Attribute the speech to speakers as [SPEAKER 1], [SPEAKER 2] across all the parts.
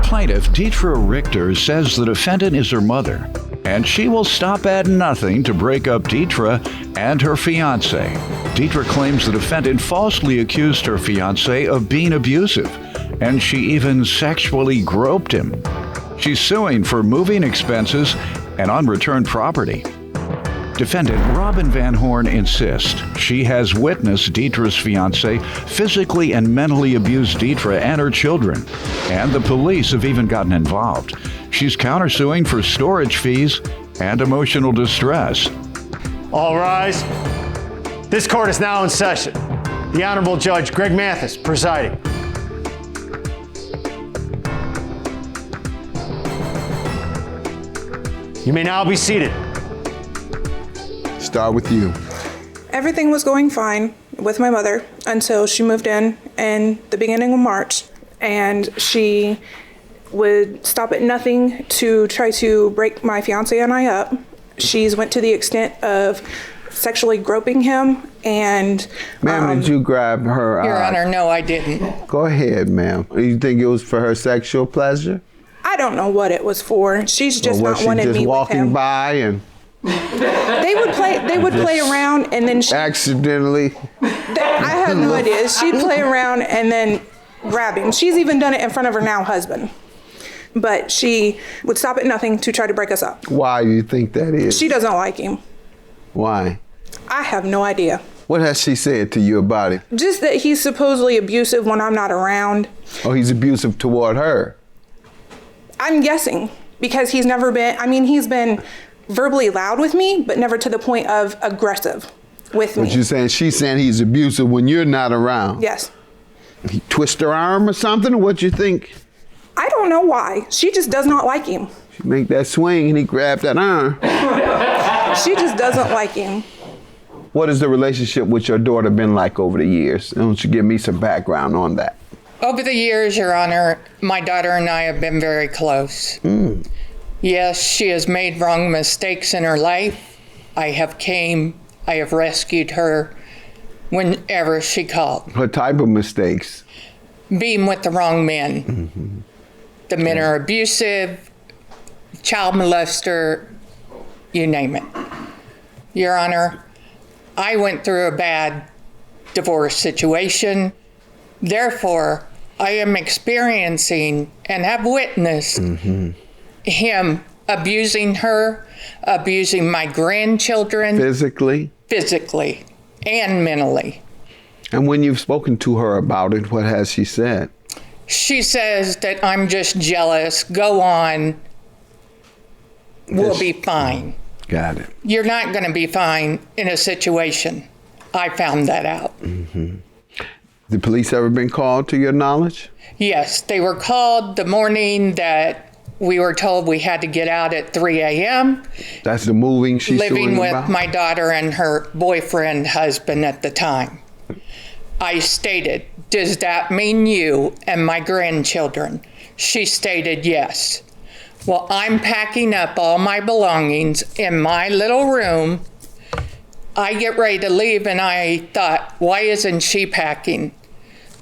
[SPEAKER 1] Plaintiff Deetra Richter says the defendant is her mother, and she will stop at nothing to break up Deetra and her fiancé. Deetra claims the defendant falsely accused her fiancé of being abusive, and she even sexually groped him. She's suing for moving expenses and unreturned property. Defendant Robin Van Horn insists she has witnessed Deetra's fiancé physically and mentally abuse Deetra and her children, and the police have even gotten involved. She's countersuing for storage fees and emotional distress.
[SPEAKER 2] All rise. This court is now in session. The Honorable Judge Greg Mathis presiding. You may now be seated.
[SPEAKER 3] Start with you.
[SPEAKER 4] Everything was going fine with my mother until she moved in the beginning of March, and she would stop at nothing to try to break my fiance and I up. She's went to the extent of sexually groping him and...
[SPEAKER 3] Ma'am, did you grab her?
[SPEAKER 5] Your Honor, no, I didn't.
[SPEAKER 3] Go ahead, ma'am. You think it was for her sexual pleasure?
[SPEAKER 4] I don't know what it was for. She's just not wanted me with him.
[SPEAKER 3] Was she just walking by and...
[SPEAKER 4] They would play around and then
[SPEAKER 3] accidentally.
[SPEAKER 4] I have no idea. She'd play around and then grab him. She's even done it in front of her now husband. But she would stop at nothing to try to break us up.
[SPEAKER 3] Why do you think that is?
[SPEAKER 4] She doesn't like him.
[SPEAKER 3] Why?
[SPEAKER 4] I have no idea.
[SPEAKER 3] What has she said to you about it?
[SPEAKER 4] Just that he's supposedly abusive when I'm not around.
[SPEAKER 3] Oh, he's abusive toward her?
[SPEAKER 4] I'm guessing because he's never been, he's been verbally loud with me, but never to the point of aggressive with me.
[SPEAKER 3] But you're saying she's saying he's abusive when you're not around?
[SPEAKER 4] Yes.
[SPEAKER 3] He twist her arm or something, or what you think?
[SPEAKER 4] I don't know why. She just does not like him.
[SPEAKER 3] She make that swing and he grabbed that arm.
[SPEAKER 4] She just doesn't like him.
[SPEAKER 3] What has the relationship with your daughter been like over the years? Why don't you give me some background on that?
[SPEAKER 5] Over the years, Your Honor, my daughter and I have been very close. Yes, she has made wrong mistakes in her life. I have rescued her whenever she called.
[SPEAKER 3] What type of mistakes?
[SPEAKER 5] Being with the wrong men. The men are abusive, child molester, you name it. Your Honor, I went through a bad divorce situation. Therefore, I am experiencing and have witnessed him abusing her, abusing my grandchildren.
[SPEAKER 3] Physically?
[SPEAKER 5] Physically and mentally.
[SPEAKER 3] And when you've spoken to her about it, what has she said? She
[SPEAKER 5] says that I'm just jealous. Go on. We'll be fine.
[SPEAKER 3] Got it.
[SPEAKER 5] You're not going to be fine in a situation. I found that out.
[SPEAKER 3] The police ever been called to your knowledge?
[SPEAKER 5] Yes, they were called the morning that we were told we had to get out at 3 a.m.
[SPEAKER 3] That's the moving she's
[SPEAKER 5] living with
[SPEAKER 3] about?
[SPEAKER 5] My daughter and her boyfriend, husband at the time. I stated, does that mean you and my grandchildren? She stated yes. Well, I'm packing up all my belongings in my little room. I get ready to leave and I thought, why isn't she packing?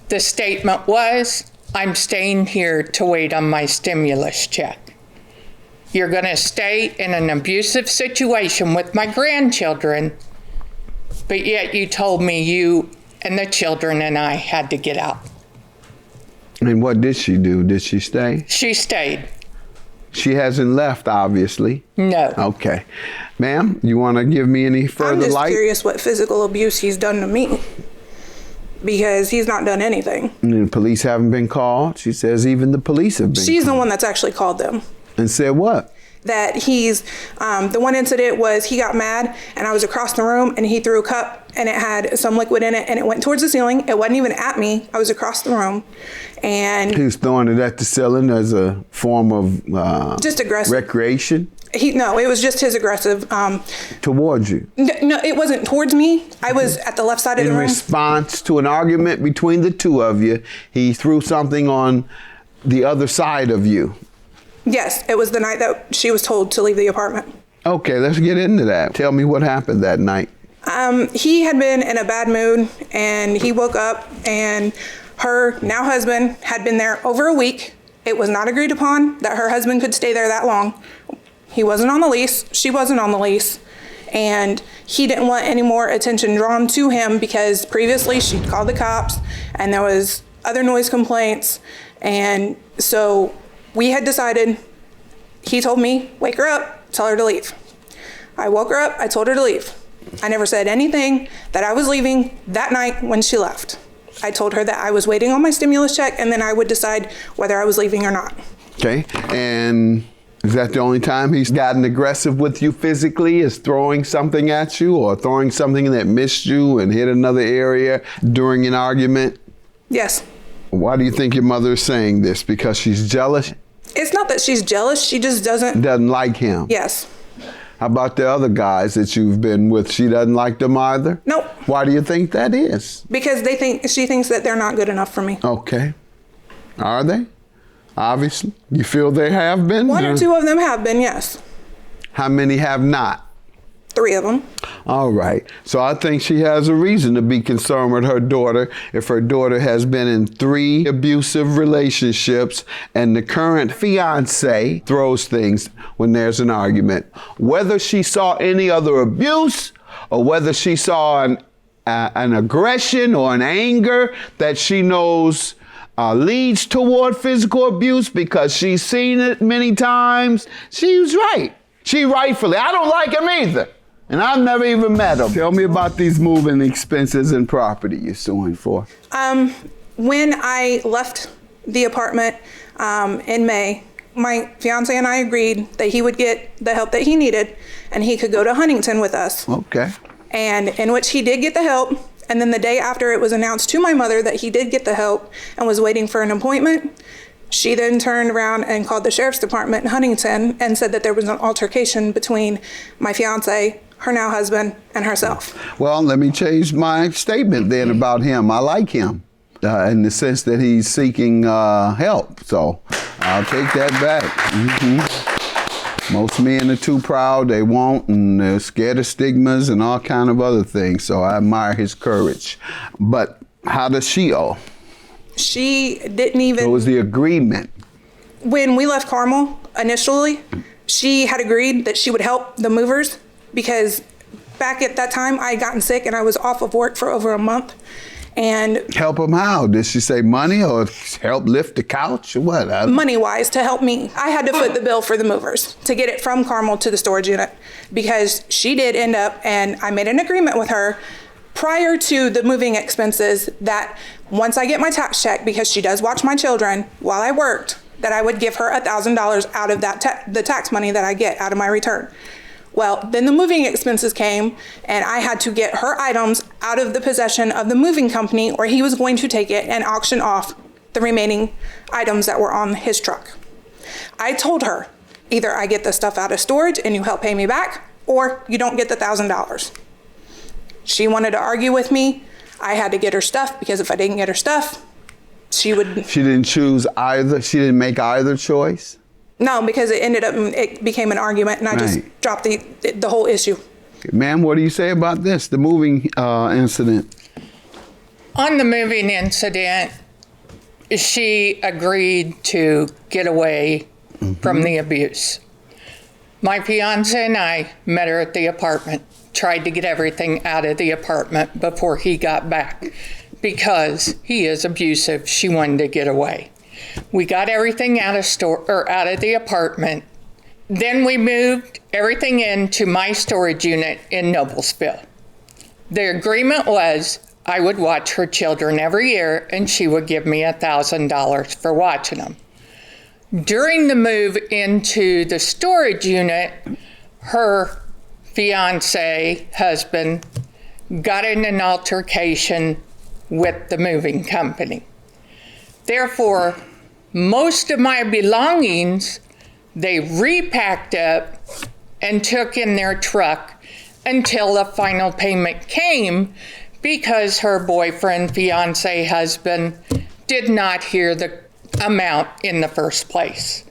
[SPEAKER 5] The statement was, I'm staying here to wait on my stimulus check. You're gonna stay in an abusive situation with my grandchildren, but yet you told me you and the children and I had to get out.
[SPEAKER 3] And what did she do? Did she stay?
[SPEAKER 5] She stayed.
[SPEAKER 3] She hasn't left, obviously.
[SPEAKER 5] No.
[SPEAKER 3] Okay. Ma'am, you want to give me any further light?
[SPEAKER 4] I'm just curious what physical abuse he's done to me, because he's not done anything.
[SPEAKER 3] And the police haven't been called? She says even the police have been
[SPEAKER 4] She's
[SPEAKER 3] called.
[SPEAKER 4] the one that's actually called them.
[SPEAKER 3] And said what?
[SPEAKER 4] That he's, the one incident was he got mad and I was across the room and he threw a cup and it had some liquid in it and it went towards the ceiling. It wasn't even at me. I was across the room. And
[SPEAKER 3] he was throwing it at the ceiling as a form of
[SPEAKER 4] just aggressive
[SPEAKER 3] recreation?
[SPEAKER 4] No, it was just his aggressive.
[SPEAKER 3] Towards you?
[SPEAKER 4] No, it wasn't towards me. I was at the left side of the room.
[SPEAKER 3] In response to an argument between the two of you, he threw something on the other side of you.
[SPEAKER 4] Yes, it was the night that she was told to leave the apartment.
[SPEAKER 3] Okay, let's get into that. Tell me what happened that night.
[SPEAKER 4] He had been in a bad mood and he woke up and her now husband had been there over a week It was not agreed upon that her husband could stay there that long. He wasn't on the lease. She wasn't on the lease. And he didn't want any more attention drawn to him because previously she'd called the cops and there was other noise complaints. And so we had decided, he told me, wake her up, tell her to leave. I woke her up, I told her to leave. I never said anything that I was leaving that night when she left. I told her that I was waiting on my stimulus check and then I would decide whether I was leaving or not.
[SPEAKER 3] Okay, and is that the only time he's gotten aggressive with you physically, is throwing something at you or throwing something that missed you and hit another area during an argument?
[SPEAKER 4] Yes.
[SPEAKER 3] Why do you think your mother is saying this? Because she's jealous?
[SPEAKER 4] It's not that she's jealous, she just doesn't
[SPEAKER 3] like him?
[SPEAKER 4] Yes.
[SPEAKER 3] How about the other guys that you've been with? She doesn't like them either?
[SPEAKER 4] Nope.
[SPEAKER 3] Why do you think that is?
[SPEAKER 4] Because she thinks that they're not good enough for me.
[SPEAKER 3] Okay. Are they? Obviously. You feel they have been?
[SPEAKER 4] One or two of them have been, yes.
[SPEAKER 3] How many have not?
[SPEAKER 4] 3 of them.
[SPEAKER 3] All right. So I think she has a reason to be concerned with her daughter if her daughter has been in 3 abusive relationships and the current fiance throws things when there's an argument. Whether she saw any other abuse or whether she saw an aggression or an anger that she knows leads toward physical abuse because she's seen it many times, she's right. She rightfully. I don't like him either. And I've never even met him. Tell me about these moving expenses and property you're suing for.
[SPEAKER 4] When I left the apartment in May, my fiance and I agreed that he would get the help that he needed and he could go to Huntington with us.
[SPEAKER 3] Okay.
[SPEAKER 4] And in which he did get the help. And then the day after it was announced to my mother that he did get the help and was waiting for an appointment, she then turned around and called the sheriff's department in Huntington and said that there was an altercation between my fiance, her now husband, and herself.
[SPEAKER 3] Well, let me change my statement then about him. I like him in the sense that he's seeking help. So I'll take that back. Mm-hmm. Most men are too proud, they won't, and they're scared of stigmas and all kind of other things. So I admire his courage. But how does she owe?
[SPEAKER 4] She didn't even...
[SPEAKER 3] What was the agreement?
[SPEAKER 4] When we left Carmel initially, she had agreed that she would help the movers because back at that time I had gotten sick and I was off of work for over a month. And
[SPEAKER 3] help them how? Did she say money or help lift the couch or what?
[SPEAKER 4] Money-wise, to help me. I had to foot the bill for the movers to get it from Carmel to the storage unit because she did end up, and I made an agreement with her prior to the moving expenses that once I get my tax check, because she does watch my children while I worked, that I would give her $1,000 out of that the tax money that I get out of my return. Well, then the moving expenses came and I had to get her items out of the possession of the moving company or he was going to take it and auction off the remaining items that were on his truck. I told her, either I get the stuff out of storage and you help pay me back or you don't get the $1,000. She wanted to argue with me. I had to get her stuff because if I didn't get her stuff, she would... She
[SPEAKER 3] didn't choose either? She didn't make either choice?
[SPEAKER 4] No, because it became an argument and I just dropped the whole issue.
[SPEAKER 3] Ma'am, what do you say about this, the moving incident?
[SPEAKER 5] On the moving incident, she agreed to get away from the abuse. My fiance and I met her at the apartment, tried to get everything out of the apartment before he got back. Because he is abusive, she wanted to get away. We got everything out of the apartment. Then we moved everything into my storage unit in Noblesville. The agreement was I would watch her children every year and she would give me $1,000 for watching them. During the move into the storage unit, her fiancé, husband, got in an altercation with the moving company. Therefore, most of my belongings, they repacked up and took in their truck until the final payment came because her boyfriend, fiancé, husband did not hear the amount in the first place.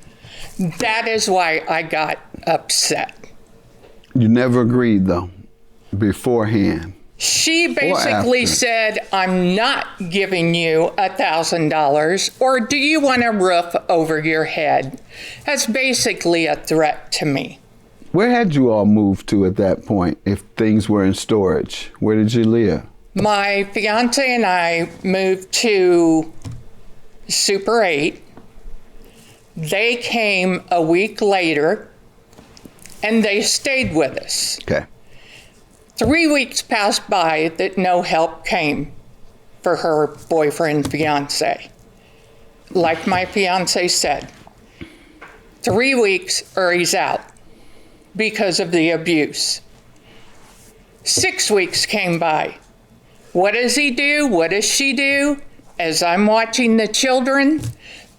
[SPEAKER 5] That is why I got upset.
[SPEAKER 3] You never agreed, though, beforehand?
[SPEAKER 5] She basically said, I'm not giving you $1,000, or do you want a roof over your head? That's basically a threat to me.
[SPEAKER 3] Where had you all moved to at that point if things were in storage? Where did you live?
[SPEAKER 5] My fiance and I moved to Super 8. They came a week later, and they stayed with us.
[SPEAKER 3] Okay.
[SPEAKER 5] 3 weeks passed by that no help came for her boyfriend, fiance. Like my fiance said, 3 weeks or he's out because of the abuse. 6 weeks came by. What does he do? What does she do? As I'm watching the children,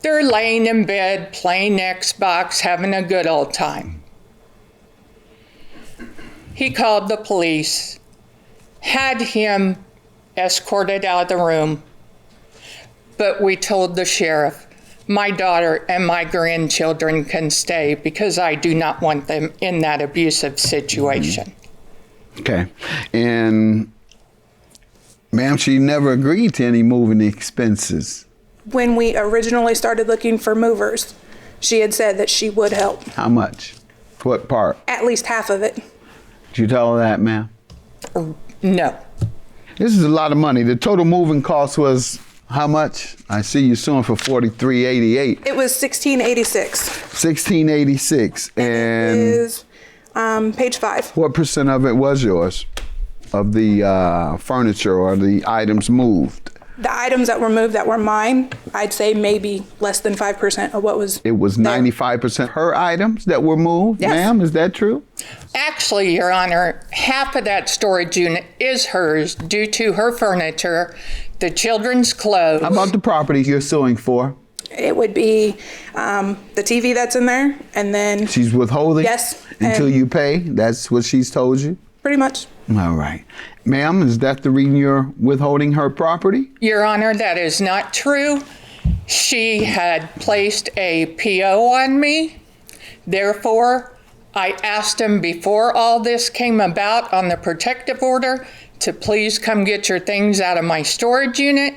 [SPEAKER 5] they're laying in bed, playing Xbox, having a good old time. He called the police, had him escorted out of the room, but we told the sheriff, my daughter and my grandchildren can stay because I do not want them in that abusive situation.
[SPEAKER 3] Okay. And ma'am, she never agreed to any moving expenses.
[SPEAKER 4] When we originally started looking for movers, she had said that she would help.
[SPEAKER 3] How much? What part?
[SPEAKER 4] At least half of it.
[SPEAKER 3] Did you tell her that, ma'am?
[SPEAKER 5] No.
[SPEAKER 3] This is a lot of money. The total moving cost was how much? I see you suing for $43.88.
[SPEAKER 4] It was $16.86.
[SPEAKER 3] $16.86. And
[SPEAKER 4] Is page 5.
[SPEAKER 3] what percent of it was yours? Of the furniture or the items moved?
[SPEAKER 4] The items that were moved that were mine, I'd say maybe less than 5% of what was
[SPEAKER 3] It was
[SPEAKER 4] there.
[SPEAKER 3] 95% her items that were moved?
[SPEAKER 4] Yes.
[SPEAKER 3] Ma'am, is that true?
[SPEAKER 5] Actually, Your Honor, half of that storage unit is hers due to her furniture, the children's clothes.
[SPEAKER 3] How about the property you're suing for?
[SPEAKER 4] It would be the TV that's in there, and then
[SPEAKER 3] She's withholding?
[SPEAKER 4] Yes,
[SPEAKER 3] Until
[SPEAKER 4] and-
[SPEAKER 3] you pay? That's what she's told you?
[SPEAKER 4] pretty much.
[SPEAKER 3] All right. Ma'am, is that the reason you're withholding her property?
[SPEAKER 5] Your Honor, that is not true. She had placed a PO on me. Therefore, I asked them before all this came about on the protective order to please come get your things out of my storage unit.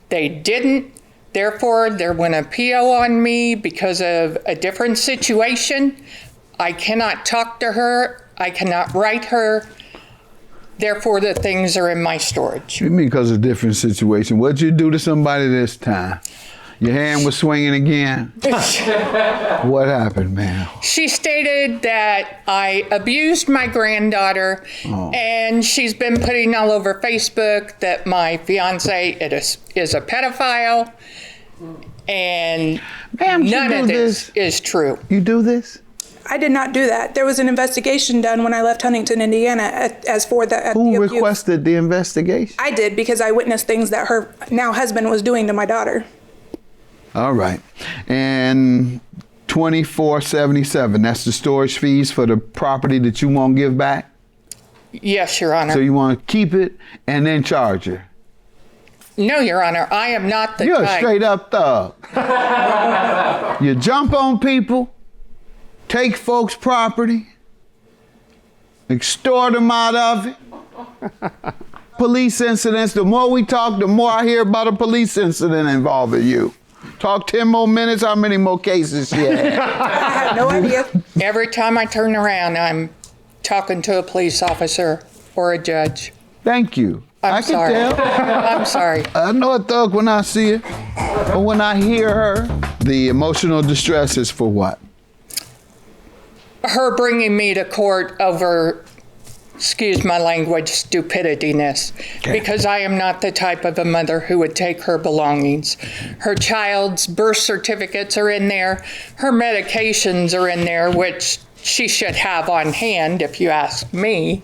[SPEAKER 5] They didn't. Therefore, there went a PO on me because of a different situation. I cannot talk to her. I cannot write her. Therefore, the things are in my storage.
[SPEAKER 3] You mean because of a different situation? What'd you do to somebody this time? Your hand was swinging again? What happened, ma'am?
[SPEAKER 5] She stated that I abused my granddaughter, and she's been putting all over Facebook that my fiance is a pedophile, and
[SPEAKER 3] Ma'am, you
[SPEAKER 5] none
[SPEAKER 3] do
[SPEAKER 5] of this
[SPEAKER 3] this?
[SPEAKER 5] is true.
[SPEAKER 3] You do this?
[SPEAKER 4] I did not do that. There was an investigation done when I left Huntington, Indiana, as for the
[SPEAKER 3] Who
[SPEAKER 4] abuse.
[SPEAKER 3] requested the investigation?
[SPEAKER 4] I did because I witnessed things that her now husband was doing to my daughter.
[SPEAKER 3] All right. And $24.77, that's the storage fees for the property that you won't give back?
[SPEAKER 5] Yes, Your Honor.
[SPEAKER 3] So you want to keep it and then charge her?
[SPEAKER 5] No, Your Honor, I am not the
[SPEAKER 3] You're a
[SPEAKER 5] type.
[SPEAKER 3] straight up thug. You jump on people, take folks' property, extort them out of it. Police incidents, the more we talk, the more I hear about a police incident involving you. Talk 10 more minutes, how many more cases she had?
[SPEAKER 4] I have no idea.
[SPEAKER 5] Every time I turn around, I'm talking to a police officer or a judge.
[SPEAKER 3] Thank you.
[SPEAKER 5] I'm
[SPEAKER 3] I can
[SPEAKER 5] sorry.
[SPEAKER 3] tell.
[SPEAKER 5] I'm sorry.
[SPEAKER 3] I know a thug when I see her, but when I hear her, the emotional distress is for what?
[SPEAKER 5] Her bringing me to court over, excuse my language, stupidityness, because I am not the type of a mother who would take her belongings. Her child's birth certificates are in there. Her medications are in there, which she should have on hand, if you ask me.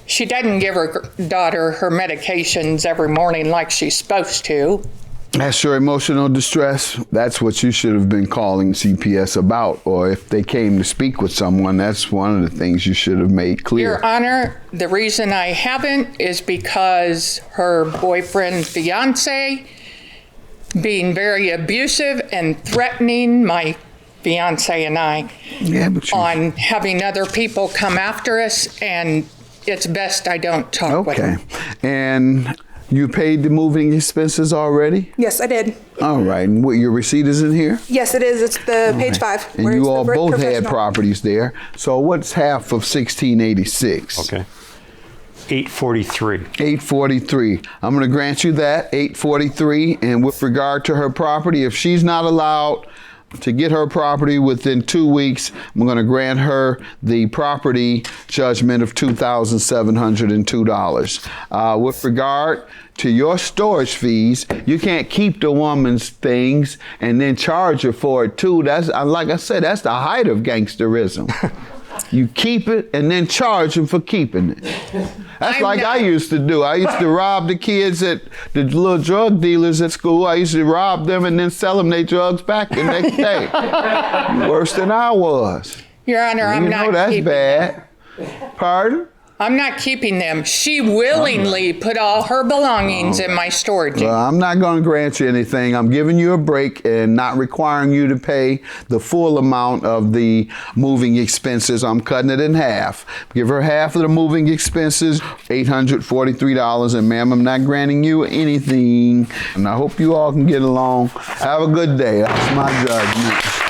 [SPEAKER 5] She doesn't give her daughter her medications every morning like she's supposed to.
[SPEAKER 3] That's your emotional distress. That's what you should have been calling CPS about. Or if they came to speak with someone, that's one of the things you should have made clear.
[SPEAKER 5] Your Honor, the reason I haven't is because her boyfriend, fiance, being very abusive and threatening my fiance and I
[SPEAKER 3] Yeah, but you,
[SPEAKER 5] on having other people come after us, and it's best I don't talk with
[SPEAKER 3] Okay.
[SPEAKER 5] him.
[SPEAKER 3] And you paid the moving expenses already?
[SPEAKER 4] Yes, I did.
[SPEAKER 3] All right. And what, your receipt is in here?
[SPEAKER 4] Yes, it is. It's the page 5.
[SPEAKER 3] And
[SPEAKER 4] where it's
[SPEAKER 3] you
[SPEAKER 4] the
[SPEAKER 3] all both had
[SPEAKER 4] professional.
[SPEAKER 3] properties there. So what's half of 1686?
[SPEAKER 2] Okay. 843.
[SPEAKER 3] 843. I'm going to grant you that, 843. And with regard to her property, if she's not allowed to get her property within 2 weeks, I'm going to grant her the property judgment of $2,702. With regard to your storage fees, you can't keep the woman's things and then charge her for it too. That's, like I said, that's the height of gangsterism. You keep it and then charge them for keeping it. That's like I used to do. I used to rob the kids at the little drug dealers at school. I used to rob them and then sell them their drugs back the next day. Worse than I was.
[SPEAKER 5] Your Honor, I'm not
[SPEAKER 3] that's
[SPEAKER 5] keeping
[SPEAKER 3] bad. Pardon?
[SPEAKER 5] I'm not keeping them. She willingly put all her belongings in my storage unit.
[SPEAKER 3] Well, I'm not going to grant you anything. I'm giving you a break and not requiring you to pay the full amount of the moving expenses. I'm cutting it in half. Give her half of the moving expenses, $843. And ma'am, I'm not granting you anything. And I hope you all can get along. Have a good day. That's my judgment.